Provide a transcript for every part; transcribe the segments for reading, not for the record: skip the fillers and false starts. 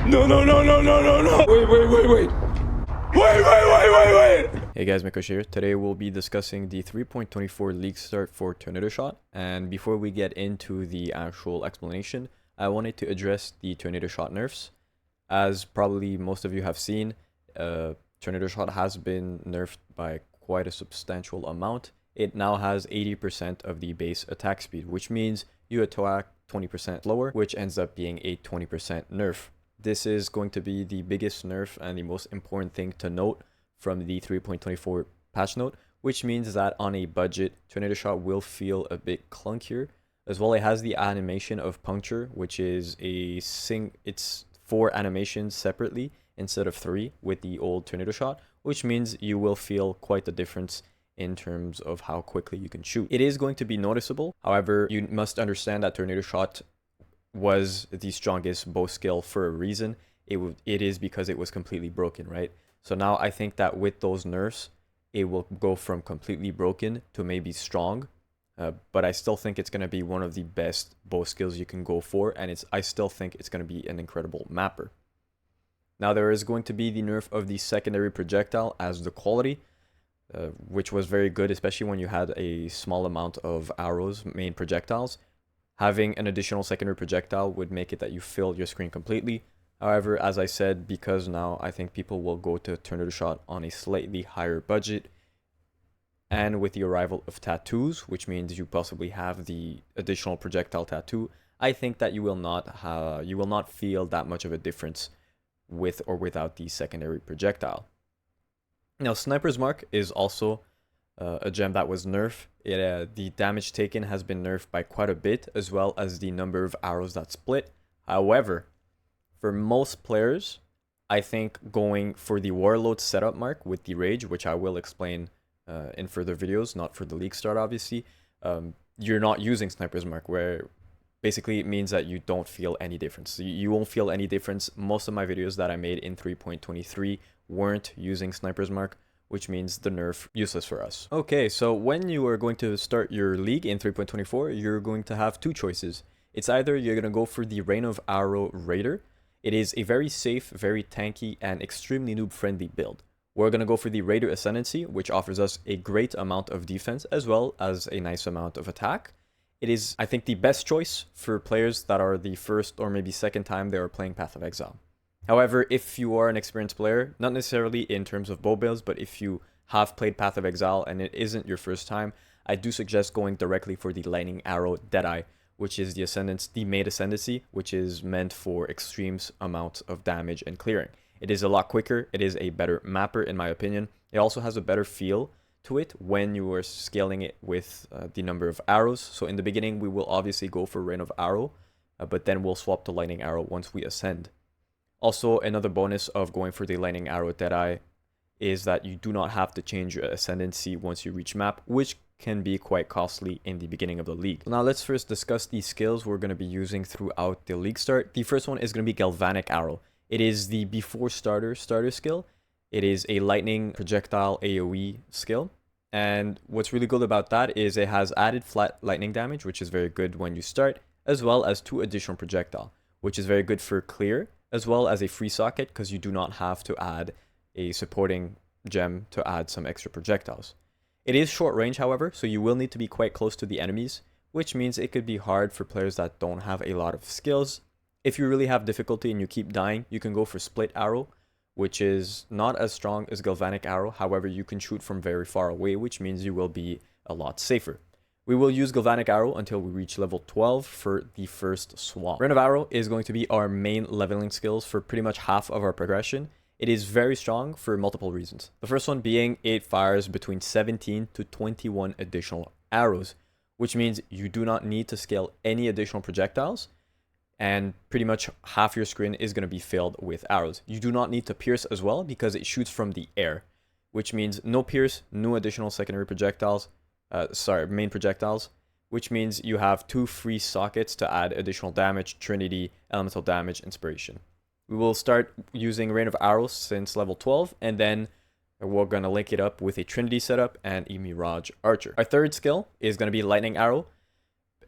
No, no, no, no, no, no, no. Wait. Hey guys, Mikosh here. Today we'll be discussing the 3.24 league start for Tornado Shot. And before we get into the actual explanation, I wanted to address the Tornado Shot nerfs. As probably most of you have seen, Tornado Shot has been nerfed by quite a substantial amount. It now has 80% of the base attack speed, which means you attack 20% slower, which ends up being a 20% nerf. This is going to be the biggest nerf and the most important thing to note from the 3.24 patch note, which means that on a budget, Tornado Shot will feel a bit clunkier. As well, it has the animation of puncture, which is it's 4 animations separately instead of 3 with the old Tornado Shot, which means you will feel quite the difference in terms of how quickly you can shoot. It is going to be noticeable. However, you must understand that Tornado Shot was the strongest bow skill for a reason. It is because it was completely broken, right? So now I think that with those nerfs, it will go from completely broken to maybe strong. But I still think it's going to be one of the best bow skills you can go for, and I still think it's going to be an incredible mapper. Now there is going to be the nerf of the secondary projectile as the quality, which was very good, especially when you had a small amount of arrows, main projectiles. Having an additional secondary projectile would make it that you fill your screen completely. However, as I said, because now I think people will go to Tornado Shot on a slightly higher budget, and with the arrival of tattoos, which means you possibly have the additional projectile tattoo, I think that you will not feel that much of a difference with or without the secondary projectile. Now, Sniper's Mark is also a gem that was nerfed. The damage taken has been nerfed by quite a bit, as well as the number of arrows that split. However, for most players, I think going for the Warlord setup mark with the Rage, which I will explain in further videos, not for the league start obviously, you're not using Sniper's Mark, where basically it means that you don't feel any difference. You won't feel any difference. Most of my videos that I made in 3.23 weren't using Sniper's Mark, which means the nerf useless for us. Okay, so when you are going to start your league in 3.24, you're going to have two choices. It's either you're going to go for the Rain of Arrow Raider. It is a very safe, very tanky, and extremely noob-friendly build. We're going to go for the Raider Ascendancy, which offers us a great amount of defense as well as a nice amount of attack. It is, I think, the best choice for players that are the first or maybe second time they are playing Path of Exile. However, if you are an experienced player, not necessarily in terms of bow builds, but if you have played Path of Exile and it isn't your first time, I do suggest going directly for the Lightning Arrow Deadeye, which is the main ascendancy, which is meant for extreme amounts of damage and clearing. It is a lot quicker. It is a better mapper, in my opinion. It also has a better feel to it when you are scaling it with the number of arrows. So in the beginning, we will obviously go for Rain of Arrow, but then we'll swap to Lightning Arrow once we ascend. Also, another bonus of going for the Lightning Arrow Deadeye is that you do not have to change your ascendancy once you reach map, which can be quite costly in the beginning of the league. Now let's first discuss the skills we're going to be using throughout the league start. The first one is going to be Galvanic Arrow. It is the before starter skill. It is a lightning projectile AoE skill. And what's really good about that is it has added flat lightning damage, which is very good when you start, as well as 2 additional projectile, which is very good for clear, as well as a free socket, because you do not have to add a supporting gem to add some extra projectiles. It is short range, however, so you will need to be quite close to the enemies, which means it could be hard for players that don't have a lot of skills. If you really have difficulty and you keep dying, you can go for Split Arrow, which is not as strong as Galvanic Arrow. However, you can shoot from very far away, which means you will be a lot safer. We will use Galvanic Arrow until we reach level 12 for the first swap. Rain of Arrow is going to be our main leveling skills for pretty much half of our progression. It is very strong for multiple reasons. The first one being it fires between 17 to 21 additional arrows, which means you do not need to scale any additional projectiles, and pretty much half your screen is going to be filled with arrows. You do not need to pierce as well because it shoots from the air, which means no pierce, no additional secondary projectiles, main projectiles, which means you have 2 free sockets to add additional damage, Trinity, elemental damage, inspiration. We will start using Rain of Arrows since level 12, and then we're going to link it up with a Trinity setup and a Mirage Archer. Our third skill is going to be Lightning Arrow.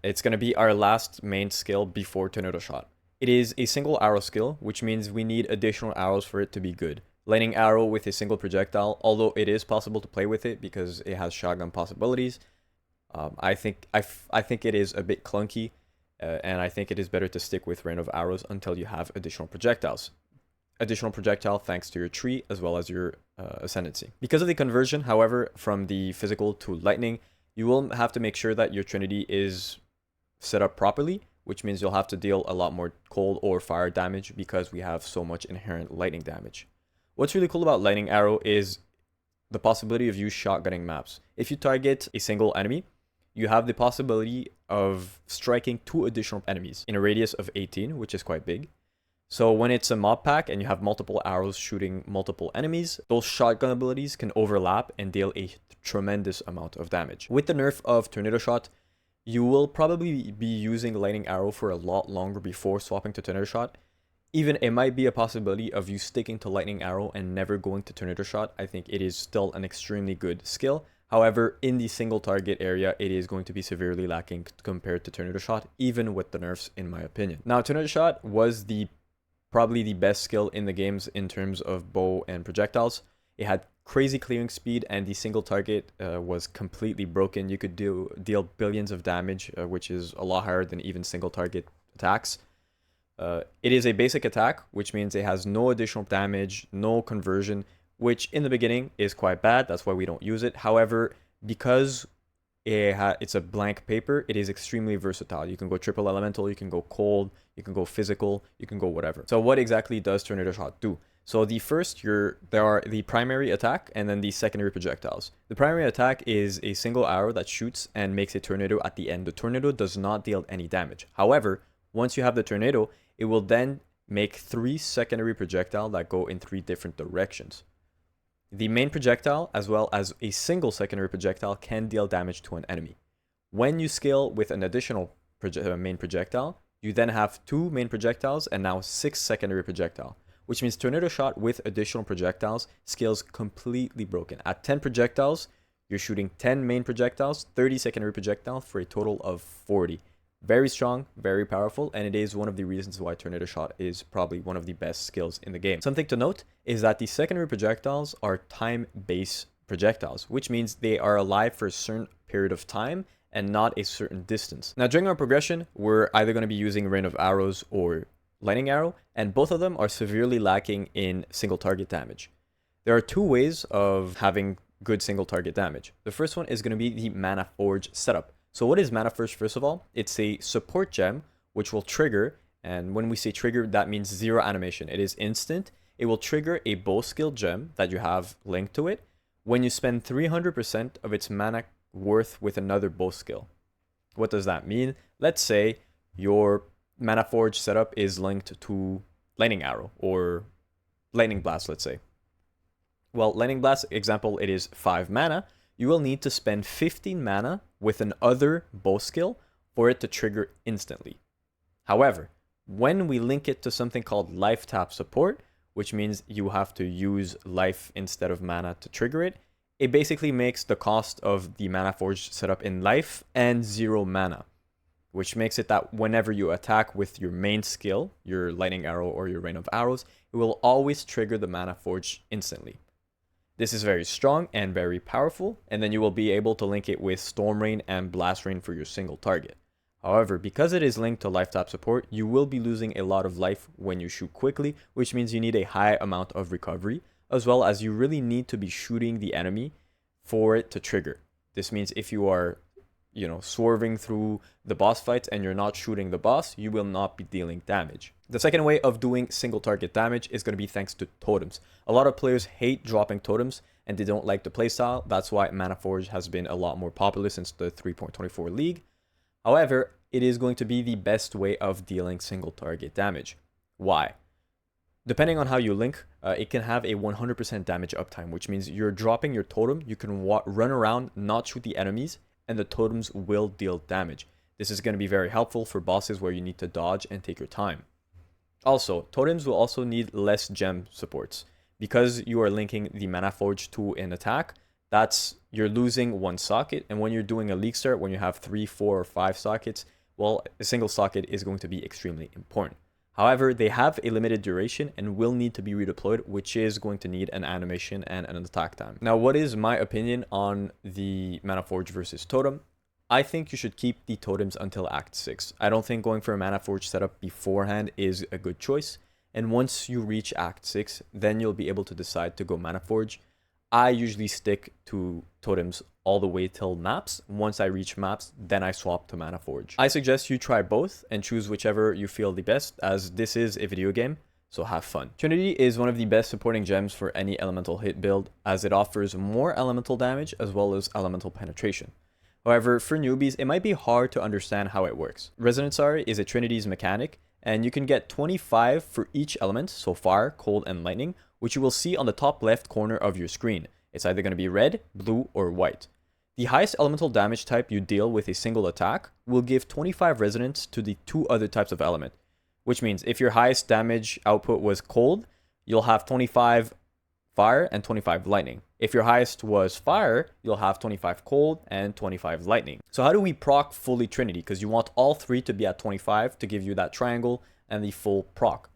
It's going to be our last main skill before Tornado Shot. It is a single arrow skill, which means we need additional arrows for it to be good. Lightning Arrow with a single projectile, although it is possible to play with it because it has shotgun possibilities, I think it is a bit clunky, and I think it is better to stick with Rain of Arrows until you have additional projectiles. Additional projectile thanks to your tree as well as your ascendancy. Because of the conversion, however, from the physical to lightning, you will have to make sure that your Trinity is set up properly, which means you'll have to deal a lot more cold or fire damage because we have so much inherent lightning damage. What's really cool about Lightning Arrow is the possibility of you shotgunning maps. If you target a single enemy, you have the possibility of striking 2 additional enemies in a radius of 18, which is quite big. So when it's a mob pack and you have multiple arrows shooting multiple enemies, those shotgun abilities can overlap and deal a tremendous amount of damage. With the nerf of Tornado Shot, you will probably be using Lightning Arrow for a lot longer before swapping to Tornado Shot. Even it might be a possibility of you sticking to Lightning Arrow and never going to Tornado Shot. I think it is still an extremely good skill. However, in the single target area, it is going to be severely lacking compared to Tornado Shot, even with the nerfs, in my opinion. Now, Tornado Shot was probably the best skill in the games in terms of bow and projectiles. It had crazy clearing speed, and the single target was completely broken. You could deal billions of damage, which is a lot higher than even single target attacks. It is a basic attack, which means it has no additional damage, no conversion, which in the beginning is quite bad. That's why we don't use it. However, because it's a blank paper, it is extremely versatile. You can go triple elemental, you can go cold, you can go physical, you can go whatever. So what exactly does Tornado Shot do? So there are the primary attack and then the secondary projectiles. The primary attack is a single arrow that shoots and makes a tornado at the end. The tornado does not deal any damage. However, once you have the tornado, it will then make 3 secondary projectiles that go in 3 different directions. The main projectile, as well as a single secondary projectile, can deal damage to an enemy. When you scale with an additional main projectile, you then have 2 main projectiles and now 6 secondary projectile, which means Tornado Shot with additional projectiles scales completely broken. At 10 projectiles, you're shooting 10 main projectiles, 30 secondary projectiles for a total of 40. Very strong, very powerful, and it is one of the reasons why Tornado Shot is probably one of the best skills in the game. Something to note is that the secondary projectiles are time-based projectiles, which means they are alive for a certain period of time and not a certain distance. Now, during our progression, we're either going to be using Rain of Arrows or Lightning Arrow, and both of them are severely lacking in single target damage. There are 2 ways of having good single target damage. The first one is going to be the Manaforged Setup. So what is Manaforged, first of all? It's a support gem which will trigger, and when we say trigger, that means 0 animation. It is instant. It will trigger a bow skill gem that you have linked to it when you spend 300% of its mana worth with another bow skill. What does that mean? Let's say your Manaforged setup is linked to Lightning Arrow or Lightning Blast, let's say. Well, Lightning Blast, example, it is 5 mana. You will need to spend 15 mana with another bow skill for it to trigger instantly. However, when we link it to something called life tap support, which means you have to use life instead of mana to trigger it, it basically makes the cost of the Manaforged setup in life and 0 mana, which makes it that whenever you attack with your main skill, your Lightning Arrow or your Rain of Arrows, it will always trigger the Manaforged instantly. This is very strong and very powerful, and then you will be able to link it with Storm Rain and Blast Rain for your single target. However, because it is linked to life tap support, you will be losing a lot of life when you shoot quickly, which means you need a high amount of recovery, as well as you really need to be shooting the enemy for it to trigger. This means if you are swerving through the boss fights and you're not shooting the boss, you will not be dealing damage. The second way of doing single target damage is going to be thanks to totems. A lot of players hate dropping totems and they don't like the playstyle. That's why Manaforged has been a lot more popular since the 3.24 League. However, it is going to be the best way of dealing single target damage. Why? Depending on how you link, it can have a 100% damage uptime, which means you're dropping your totem, you can run around, not shoot the enemies, and the totems will deal damage. This is going to be very helpful for bosses where you need to dodge and take your time. Also, totems will also need less gem supports. Because you are linking the Manaforged to an attack, you're losing 1 socket, and when you're doing a league start, when you have 3, 4, or 5 sockets, well, a single socket is going to be extremely important. However, they have a limited duration and will need to be redeployed, which is going to need an animation and an attack time. Now, what is my opinion on the Manaforged versus Totem? I think you should keep the totems until Act 6. I don't think going for a Manaforged setup beforehand is a good choice. And once you reach Act 6, then you'll be able to decide to go Manaforge. I usually stick to totems all the way till maps. Once I reach maps, then I swap to Manaforge. I suggest you try both and choose whichever you feel the best, as this is a video game, so have fun. Trinity is one of the best supporting gems for any elemental hit build, as it offers more elemental damage as well as elemental penetration. However, for newbies, it might be hard to understand how it works. Resonance Art is a Trinity's mechanic, and you can get 25 for each element, so fire, cold, and lightning, which you will see on the top left corner of your screen. It's either going to be red, blue, or white. The highest elemental damage type you deal with a single attack will give 25 resonance to the 2 other types of element, which means if your highest damage output was cold, you'll have 25 fire and 25 lightning. If your highest was fire, you'll have 25 cold and 25 lightning. So how do we proc fully Trinity? Because you want all 3 to be at 25 to give you that triangle and the full proc.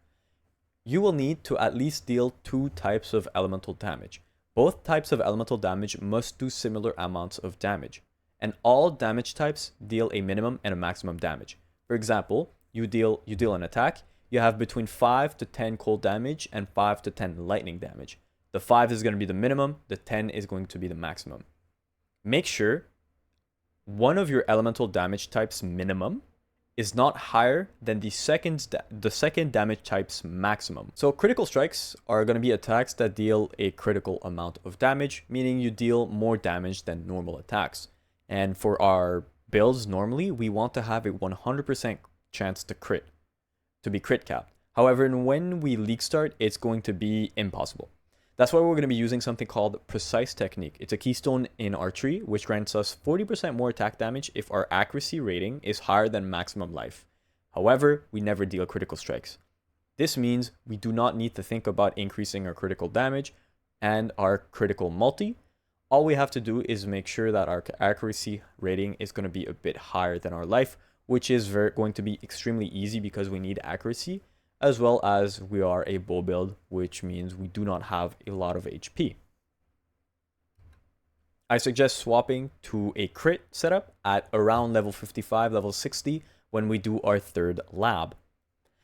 You will need to at least deal 2 types of elemental damage. Both types of elemental damage must do similar amounts of damage. And all damage types deal a minimum and a maximum damage. For example, you deal an attack, you have between 5 to 10 cold damage and 5 to 10 lightning damage. The 5 is going to be the minimum, the 10 is going to be the maximum. Make sure one of your elemental damage types minimum is not higher than the second damage type's maximum. So critical strikes are going to be attacks that deal a critical amount of damage, meaning you deal more damage than normal attacks. And for our builds, normally we want to have a 100% chance to be crit capped. However, when we league start, it's going to be impossible. That's why we're going to be using something called Precise Technique. It's a keystone in archery, which grants us 40% more attack damage if our accuracy rating is higher than maximum life. However, we never deal critical strikes. This means we do not need to think about increasing our critical damage and our critical multi. All we have to do is make sure that our accuracy rating is going to be a bit higher than our life, which is going to be extremely easy because we need accuracy, as well as we are a bow build, which means we do not have a lot of HP. I suggest swapping to a crit setup at around level 55, level 60 when we do our 3rd lab.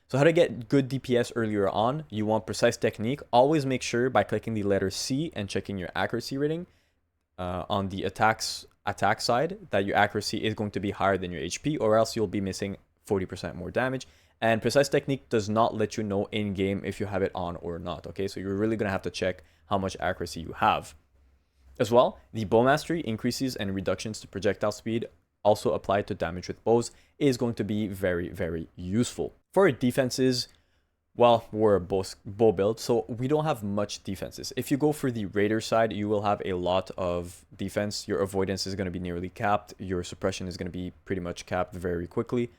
So how to get good DPS earlier on? You want Precise Technique. Always make sure by clicking the letter C and checking your accuracy rating on the attack side that your accuracy is going to be higher than your HP, or else you'll be missing 40% more damage. And Precise Technique does not let you know in game if you have it on or not. Okay, so you're really gonna have to check how much accuracy you have. As well, the bow mastery increases and reductions to projectile speed, also applied to damage with bows, is going to be very, very useful. For our defenses, well, we're a bow build, so we don't have much defenses. If you go for the raider side, you will have a lot of defense. Your avoidance is going to be nearly capped. Your suppression is going to be pretty much capped very quickly.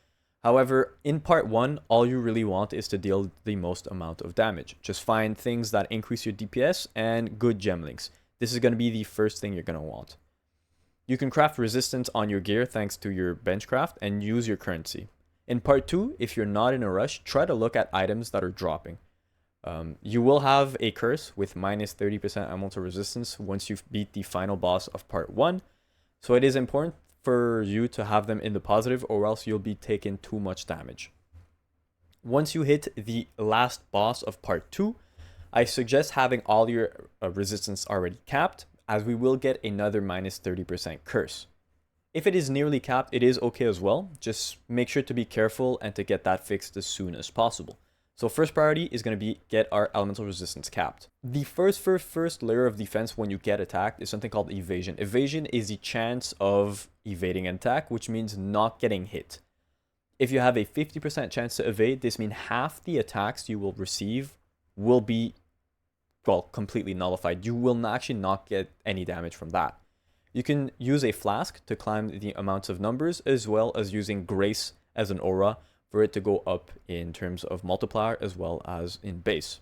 However, in part 1, all you really want is to deal the most amount of damage. Just find things that increase your DPS and good gem links. This is going to be the first thing you're going to want. You can craft resistance on your gear thanks to your bench craft and use your currency. In part 2, if you're not in a rush, try to look at items that are dropping. You will have a curse with minus 30% elemental resistance once you've beat the final boss of part 1. So it is important for you to have them in the positive, or else you'll be taking too much damage. Once you hit the last boss of part 2, I suggest having all your resistance already capped, as we will get another minus 30% curse. If it is nearly capped, it is okay as well. Just make sure to be careful and to get that fixed as soon as possible. So first priority is going to be get our elemental resistance capped. The first layer of defense when you get attacked is something called evasion. Evasion is the chance of evading an attack, which means not getting hit. If you have a 50% chance to evade, this means half the attacks you will receive will be, well, completely nullified. You will actually not get any damage from that. You can use a flask to climb the amounts of numbers, as well as using grace as an aura for it to go up in terms of multiplier as well as in base.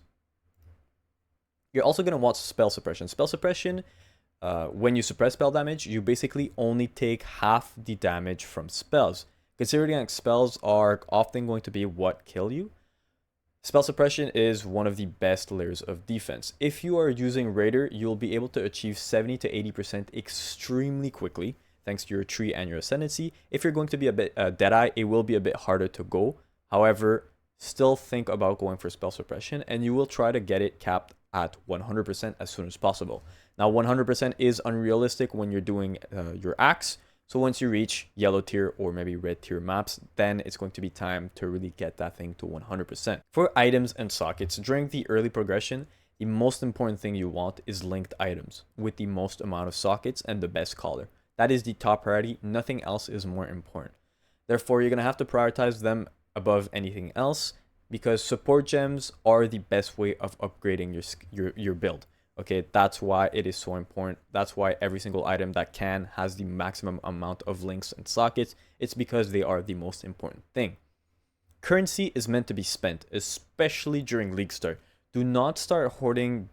You're also going to want spell suppression. Spell suppression, when you suppress spell damage, you basically only take half the damage from spells. Considering that spells are often going to be what kill you, Spell suppression is one of the best layers of defense. If you are using Raider, you'll be able to achieve 70 to 80% extremely quickly, thanks to your tree and your ascendancy. If you're going to be a bit Deadeye, it will be a bit harder to go. However, still think about going for spell suppression, and you will try to get it capped at 100% as soon as possible. Now, 100% is unrealistic when you're doing your axe. So once you reach yellow tier or maybe red tier maps, then it's going to be time to really get that thing to 100%. For items and sockets, during the early progression, the most important thing you want is linked items with the most amount of sockets and the best color. That is the top priority. Nothing else is more important. Therefore, you're going to have to prioritize them above anything else because support gems are the best way of upgrading your build. Okay, that's why it is so important. That's why every single item that has the maximum amount of links and sockets. It's because they are the most important thing. Currency is meant to be spent, especially during league start. Do not start hoarding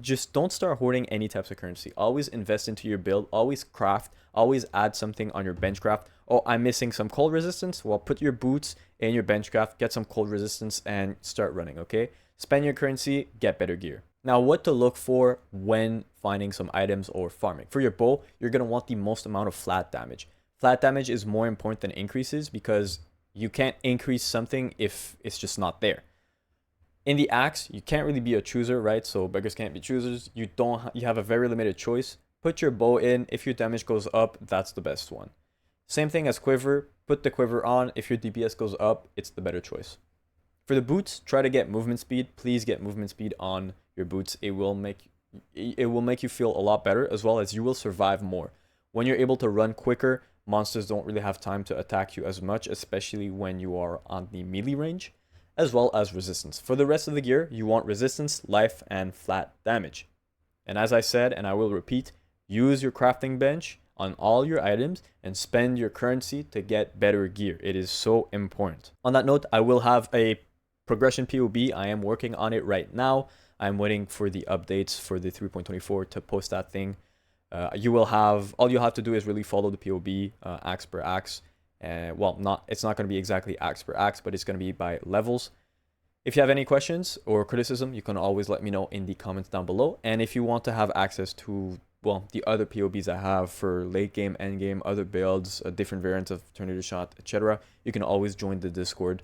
just don't start hoarding any types of currency. Always invest into your build. Always craft. Always add something on your bench craft. Oh, I'm missing some cold resistance. Well, put your boots in your bench craft, get some cold resistance, and start running, okay? Spend your currency, get better gear. Now, what to look for when finding some items or farming. For your bow, you're going to want the most amount of flat damage. Flat damage is more important than increases because you can't increase something if it's just not there. In the axe, you can't really be a chooser, right? So beggars can't be choosers. You have a very limited choice. Put your bow in. If your damage goes up, that's the best one. Same thing as quiver. Put the quiver on. If your DPS goes up, it's the better choice. For the boots, try to get movement speed. Please get movement speed on your boots. It will make you feel a lot better, as well as you will survive more. When you're able to run quicker, monsters don't really have time to attack you as much, especially when you are on the melee range, as well as resistance. For the rest of the gear, you want resistance, life, and flat damage. And as I said, and I will repeat, use your crafting bench on all your items and spend your currency to get better gear. It is so important. On that note, I will have a progression POB. I am working on it right now. I'm waiting for the updates for the 3.24 to post that thing. All you have to do is really follow the POB axe per axe. Well, it's not going to be exactly axe per axe, but it's going to be by levels. If you have any questions or criticism, you can always let me know in the comments down below. And if you want to have access to, well, the other POBs I have for late game, end game, other builds, different variants of Tornado Shot, etc., you can always join the Discord.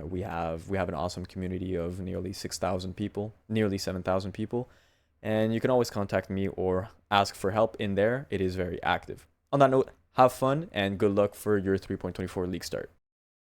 We have an awesome community of nearly 6,000 people, nearly 7,000 people, and you can always contact me or ask for help in there. It is very active. On that note, have fun and good luck for your 3.24 league start.